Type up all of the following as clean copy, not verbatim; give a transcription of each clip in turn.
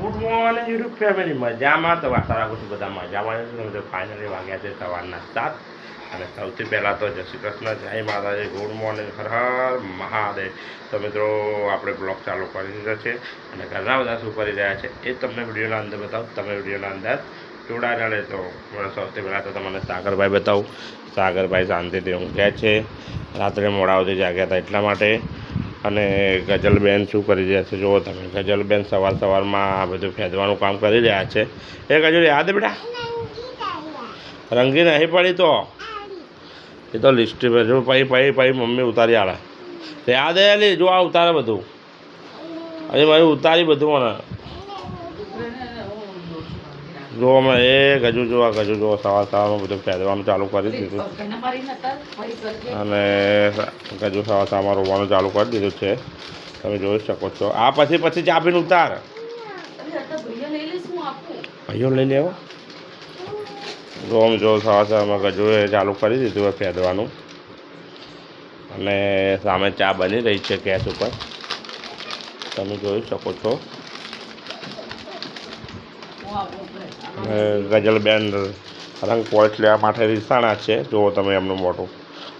Good morning YouTube family મજામાં તો આશા રાખું છું બધા મજામાં તો ફાઇનલી વાગ્યા છે સવારના 7 અને સૌથી પહેલાં તો જય શ્રી કૃષ્ણ જય માતાજી ગુડ મોર્નિંગ હર હર મહાદેવ તો મિત્રો આપણે બ્લોગ ચાલુ કરી દીધો છે અને ઘરના બધા શું કરી રહ્યા છે એ તમને વિડીયોના અંદર બતાવું તમે વિડીયોના અંદર જોડાયેલા રહેતો સૌથી પહેલાં તો તમને સાગરભાઈ બતાવું સાગરભાઈ શાંતિથી ઊંઘ્યા છે રાત્રે મોડા સુધી જાગ્યા હતા એટલા માટે અને ગજલબેન શું કરી રહ્યા છે જુઓ તમે ગજલબેન સવારમાં આ બધું ફેંદવાનું કામ કરી રહ્યા છે એ ગજલ યાદ બેટા રંગી નહીં પડી તો એ તો લિસ્ટ જો પછી મમ્મી ઉતારી આલે યાદ લે જો આ ઉતારે બધું હજી મારી ઉતારી બધું મને જો અમે એ ગજુ જો આ ગજુ જો સવારમાં બધું ફેંદવાનું ચાલુ કરી દીધું અને ગજુ સવારમાં રોવાનું ચાલુ કરી દીધું છે તમે જોઈ શકો છો આ પછી ચા પીને ઉતાર ભાઈઓ લઈ લેવો જો આમ જો સવારમાં ગજુએ ચાલુ કરી દીધું ફેંદવાનું અને સામે ચા બની રહી છે ગેસ ઉપર તમે જોઈ શકો છો ગજલબેન રંગ પોઈન્ટ લેવા માટે રીસાણા છે જુઓ તમે એમનું મોટું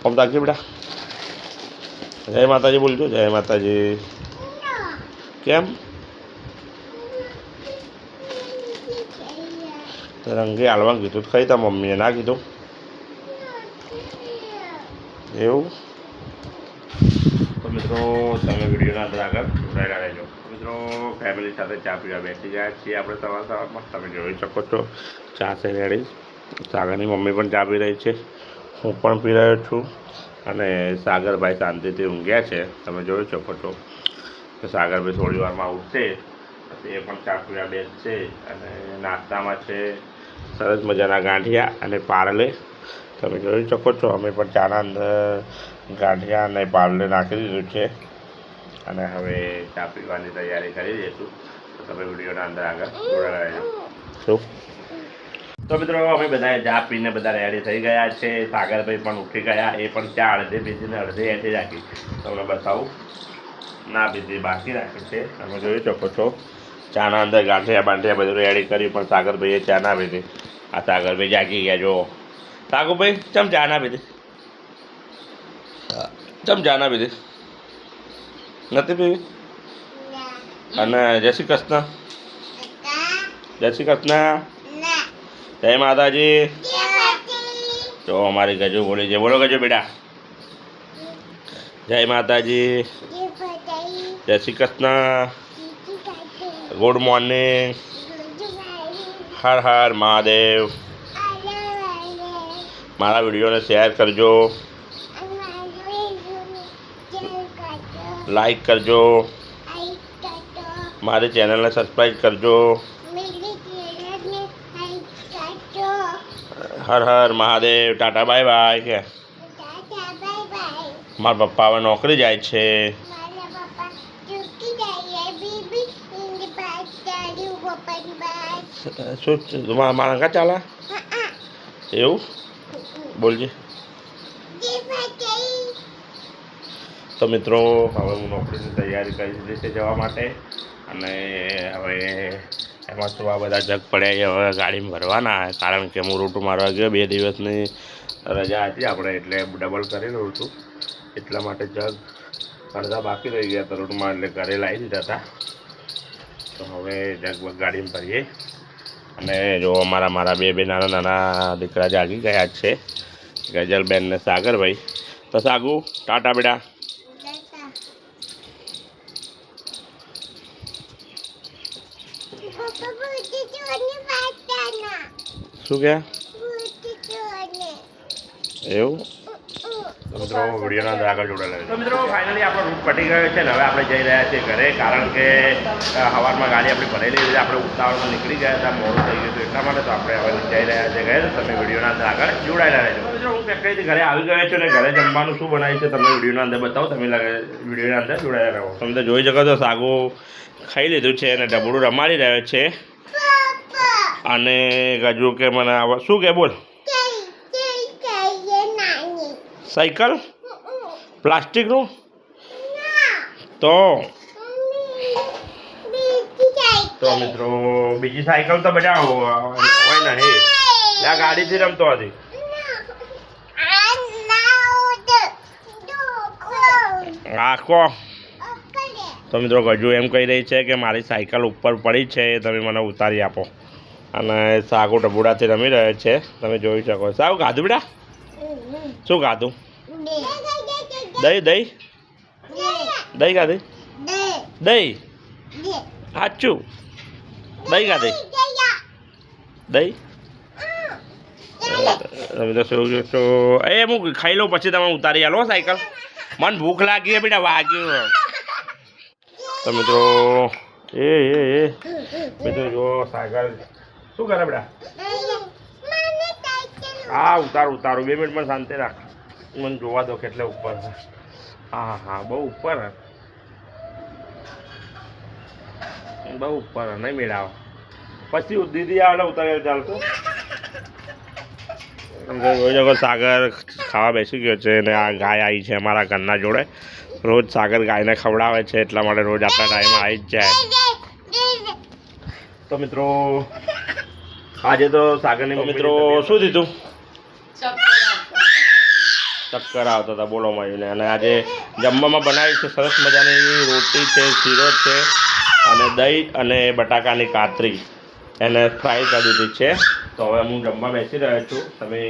આમ તાકજો બેટા જય માતાજી બોલજો જય માતાજી કેમ રંગે હાલવા કીધું ખાઈ તા મમ્મીએ ના કીધું એવું તો મિત્રો તમે વિડીયોના અંદર આગળ જોડાયેલા રહેજો મિત્રો ફેમિલી સાથે ચા પીવા બેસી ગયા છીએ આપણે સવારમાં તમે જોઈ શકો છો ચા છે રેડી સાગરની મમ્મી પણ ચા પી રહી છે હું પણ પી રહ્યો છું અને સાગરભાઈ શાંતિથી ઊંઘ્યા છે તમે જોઈ શકો છો કે સાગરભાઈ થોડી વારમાં ઉઠશે એ પણ ચા પીવા બેસશે અને નાસ્તામાં છે સરસ મજાના ગાંઠિયા અને પાર્લે તમે જોઈ શકો છો અમે પણ ચાના અંદર ગાંઠિયા અને પાર્લે નાખી દીધું છે અને હવે ચા પીવાની તૈયારી કરી દઈશું તો તમે વિડીયોના અંદર આગળ જોડાયેલા રહેજો શું તો મિત્રો અમે બધા ચા પીને બધા રેડી થઈ ગયા છે સાગરભાઈ પણ ઉઠી ગયા એ પણ ચા અડધે પીધીને અડધે એથી રાખી તમને બતાવું ના પીધી બાકી રાખી છે તમે જોઈ શકો છો ચાના અંદર ગાંઠિયા બાંઠિયા બધું રેડી કર્યું પણ સાગરભાઈએ ચા ના પીધી આ સાગરભાઈ જાગી ગયા જો સાગરભાઈ ચમ ચા ના પીધી ચમ ચા ના પીધી નથી પીવી અને જય શ્રી કૃષ્ણ જય શ્રી કૃષ્ણ જય માતાજી જો અમારી ગજુ બોલી છે બોલો ગજુ બેટા જય માતાજી જય શ્રી કૃષ્ણ ગુડ મોર્નિંગ હર હર મહાદેવ મારા વિડીયોને શેર કરજો લાઈક કરજો મારી ચેનલને સબસ્ક્રાઈબ કરજો હર હર મહાદેવ ટાટા બાય બાય કે મારા પપ્પા હવે નોકરી જાય છે શું મારા કા ચાલે એવું બોલજે તો મિત્રો હવે હું નોકરીની તૈયારી કરી દીધી છે જવા માટે અને હવે એમાં તો આ બધા જગ પડ્યા છે હવે ગાડીમાં ભરવાના કારણ કે હું રૂટ મારવા ગયો 2 દિવસની રજા હતી આપણે એટલે ડબલ કરી રહ્યું છું એટલા માટે જગ અડધા બાકી રહી ગયા હતા રૂટમાં એટલે ઘરે લાવી દીધા હતા તો હવે જગ ગાડીમાં ભરીએ અને જો મારા બે નાના દીકરા જાગી ગયા છે ગજલબેન ને સાગરભાઈ તો સાગુ ટાટા બેટા શું કે એવું મિત્રો વિડીયોના અંદર આગળ જોડાયેલા તો મિત્રો ફાઇનલી આપણો રૂટ પટી ગયો છે ને હવે આપણે જઈ રહ્યા છીએ ઘરે કારણ કે સવારમાં ગાડી આપણી ભરેલી રીતે આપણે ઉતાવળમાં નીકળી ગયા હતા મોડું થઈ ગયું હતું એટલા માટે તો આપણે હવે જઈ રહ્યા છીએ ઘરે તમે વિડીયોના અંદર આગળ જોડાયેલા રહેજો મિત્રો હું ફેક્ટરીથી ઘરે આવી ગયો છું ને ઘરે જમવાનું શું બનાવ્યું છે તમને વિડીયોના અંદર બતાવો તમે વિડીયોના અંદર જોડાયેલા રહો તમે તો જોઈ શકો છો સાગુ ખાઈ લીધું છે અને ડબડું રમાડી રહ્યો છે અને ગજુ કે મને શું કે બોલ સાયકલ પ્લાસ્ટિકનું તો તો મિત્રો બીજી સાયકલ તો બધા હોય નહીં આ ગાડીથી રમતો હતી. આખો તો મિત્રો ગજુ એમ કહી રહી છે કે મારી સાયકલ ઉપર પડી છે તમે મને ઉતારી આપો. અને સાગુ ટબુડાથી રમી રહ્યો છે તમે જોઈ શકો. સાવ ખાધું બેટા? શું ખાધું? દહીં દહીં દહીં ખાધી? દહીં સાચું દહીં ખાધી? દહીં તમે તો શું એ હું ખાઈ લઉં પછી તમે ઉતારી આલો સાયકલ. મને ભૂખ લાગી બેટા વાગ્યું. તો મિત્રો એ મિત્રો જો સાયકલ શું કરે બેટા? હા ઉતારું 2 મિનિટ મને શાંતિ રાખ. મને જોવા દો કેટલે ઉપર છે. હા બહુ ઉપર નહીં મેળાવો પછી દીદી આવે ઉતારે ચાલતું. જોઈ શકો સાગર ખાવા બેસી ગયો છે ને આ ગાય આવી છે અમારા ઘરના જોડે. રોજ સાગર ગાયને ખવડાવે છે એટલા માટે રોજ આટલા ટાઈમે આવી જ જાય. તો મિત્રો આજે તો સાગરની મિત્રો શું દીધું? ચક્કર આવતા હતા બોલો મળીને. અને આજે જમવામાં બનાવી છે સરસ મજાની રોટી છે, શીરો છે અને દહીં અને બટાકાની કાતરી એને ફ્રાય કરી દીધી છે. તો હવે હું જમવા બેસી રહ્યો છું. તમે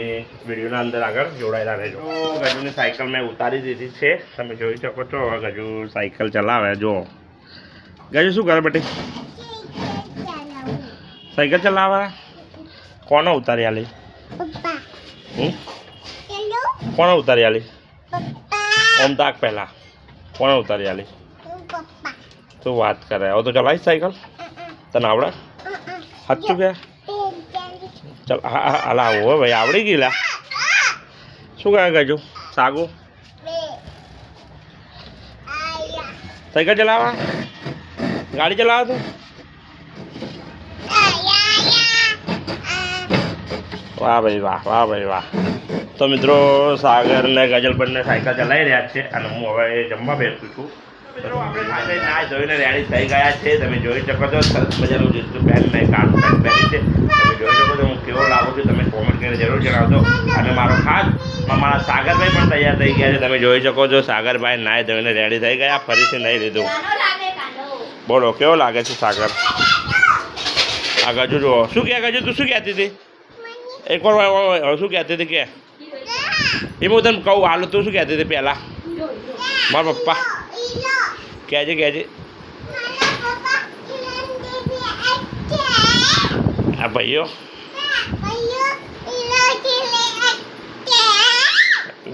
વિડીયોના અંદર આગળ જોડાયેલા રહેજો. ગજુની સાયકલ મેં ઉતારી દીધી છે તમે જોઈ શકો છો. હવે ગજુ સાયકલ ચલાવે. જો ગજુ શું કરે બેટી? સાયકલ ચલાવે. કોને ઉતારી આલી? કોને ઉતારી આલી? ઓમ તાક પહેલા કોને ઉતારી આલી? તું વાત કરે. હવે તો ચલાવીશ સાયકલ? તને આવડે? સાચું કે? ચાલ હાલા આવો ભાઈ આવડી ગયેલા. શું કહે ગજુ? સાગુ સાયકલ ચલાવવા? ગાડી ચલાવે તું? વાહ ભાઈ વાહ. તો મિત્રો સાગર ને ગજલ બંને સાયકલ ચલાવી રહ્યા છે અને હું હવે જમવા બેસું છું. મિત્રો આપણે સાથે નાઈ ધોઈને રેડી થઈ ગયા છે. તમે જોઈ શકો છો સરસ મજાનું જીન્સનું પેન્ટ ને કાળું પેન્ટ પહેરી છે. તમે જોઈ શકો છો હું કેવો લાગુ છું તમે કોમેન્ટ કરીને જરૂર જણાવજો. અને મારો ખાસ મારા સાગરભાઈ પણ તૈયાર થઈ ગયા છે. તમે જોઈ શકો છો સાગરભાઈ નાઈ ધોઈને રેડી થઈ ગયા. ફરીથી નહીં લીધું. બોલો કેવો લાગે છે સાગર? આ ગજુ જુઓ. શું કહે ગજુ? તું શું કહેતી હતી? એકવાર શું કહેતી હતી કે એ હું તને કહું હાલો તું શું કહેતી હતી પહેલાં? મારા પપ્પા કહેજે હા ભાઈઓ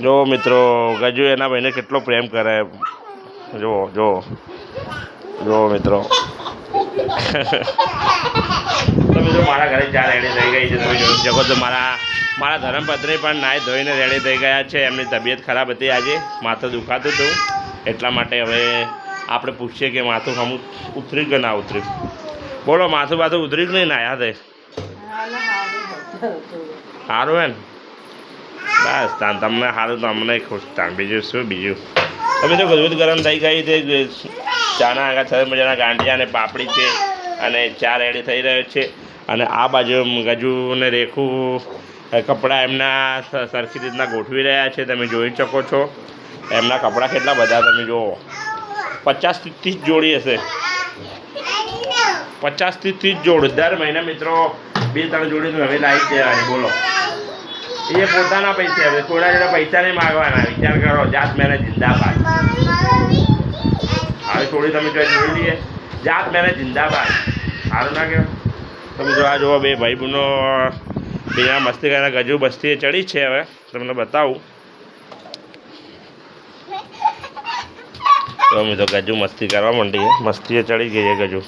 જો મિત્રો ગજુ એના ભાઈને કેટલો પ્રેમ કરે. જો મિત્રો તો મિત્રો મારા ઘરે ચા રેડી થઈ ગઈ છે. તમે જોઈ શકો છો મારા ધર્મપત્ની પણ નાહી ધોઈને રેડી થઈ ગયા છે. એમની તબિયત ખરાબ હતી આજે, માથું દુખાતું હતું એટલા માટે હવે આપણે પૂછીએ કે માથું અમુક ઉતરી કે ના ઉતર્યું. બોલો માથું બાથું ઉતરી કે નહીં નાયા તે? સારું હે ને? બસ તાન તમને સારું તો અમને ખુશ તાન. બીજું શું બીજું? તમે તો દૂધ ગરમ થઈ ગઈ તે ચાના આગળ સરસ મજાના ગાંઠિયા અને પાપડી છે અને ચા રેડી થઈ રહ્યો છે. અને આ બાજુ ગજુ ને રેખું કપડાં એમના સરખી રીતના ગોઠવી રહ્યા છે. તમે જોઈ શકો છો એમના કપડાં કેટલા બધા તમે જુઓ. 50 થી 30 જોડી હશે. 50 થી 30 જોડી દર મહિને મિત્રો 2-3 જોડી તો હવે લાવી જ દેવાની. બોલો એ પોતાના પૈસા હવે થોડા જોડે પૈસા નહીં માગવાના. વિચાર કરો જાત મહેનત જિંદાબાદ. હવે થોડી તમે જોઈ લઈએ જાત મહેનત જિંદાબાદ. સારું ના કહેવાય? તમે જો આ જુઓ બે ભાઈ બહેનો બીજા મસ્તી કરીને ગજુ બસ્તીએ ચડી છે. હવે તમને બતાવું તો મિત્રો ગજુ મસ્તી કરવા માંડી છે. મસ્તીએ ચડી ગઈ છે ગજુ.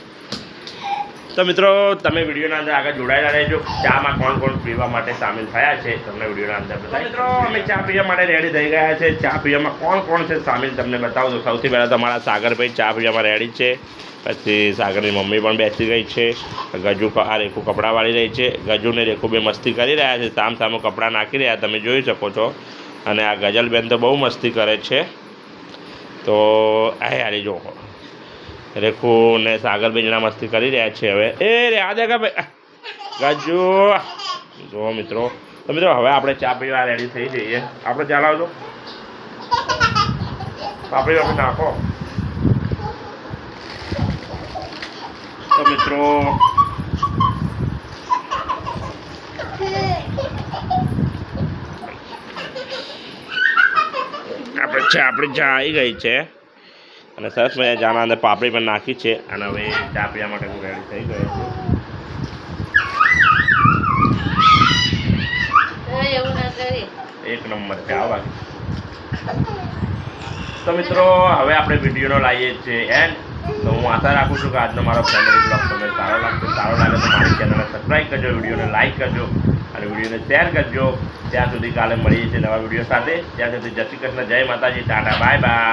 તો મિત્રો તમે વિડીયોના અંદર આગળ જોડાયેલા રહેજો. ચામાં કોણ પીવા માટે સામેલ થયા છે તમને વિડીયોના અંદર બતાવો. મિત્રો અમે ચા પીવા માટે રેડી થઈ ગયા છે. ચા પીવામાં કોણ છે સામેલ તમને બતાવું. તો સૌથી પહેલાં તમારા સાગરભાઈ ચા પીવામાં રેડી છે. પછી સાગરની મમ્મી પણ બેસી ગઈ છે. ગજુ આ રેખું કપડાં વાળી રહી છે. ગજુ ને રેખું બે મસ્તી કરી રહ્યા છે. સામ કપડાં નાખી રહ્યા તમે જોઈ શકો છો. અને આ ગજલબેન તો બહુ મસ્તી કરે છે. તો આ હારી જો રેખુ ને સાગર બે જણા મસ્તી કરી રહ્યા છે હવે એ રે આ દેખા ભાઈ ગજુ જો મિત્રો તો મિત્રો હવે આપણે ચા પીવા રેડી થઈ જઈએ આપણે ચા લાવજો પાપડી આપણે નાખો તો મિત્રો આપણી ચા આવી ગઈ છે અને સરસ મજા ચાના અંદર પાપડી પણ નાખી છે અને હવે ચા પીવા માટે હું રેડી થઈ ગયો છું એક નંબર છે આવા તો મિત્રો હવે આપણે વિડીયોનો લાવીએ છીએ એન્ડ તો હું આશા રાખું છું કે આજનો મારો ફેમિલી બ્લોગ તમને સારો લાગે તો મારી ચેનલને સબસ્ક્રાઈબ કરજો વિડીયોને લાઈક કરજો અને વિડીયોને શેર કરજો ત્યાં સુધી કાલે મળીએ છીએ નવા વિડીયો સાથે ત્યાં સુધી જય શ્રી કૃષ્ણ જય માતાજી ટાટા બાય બાય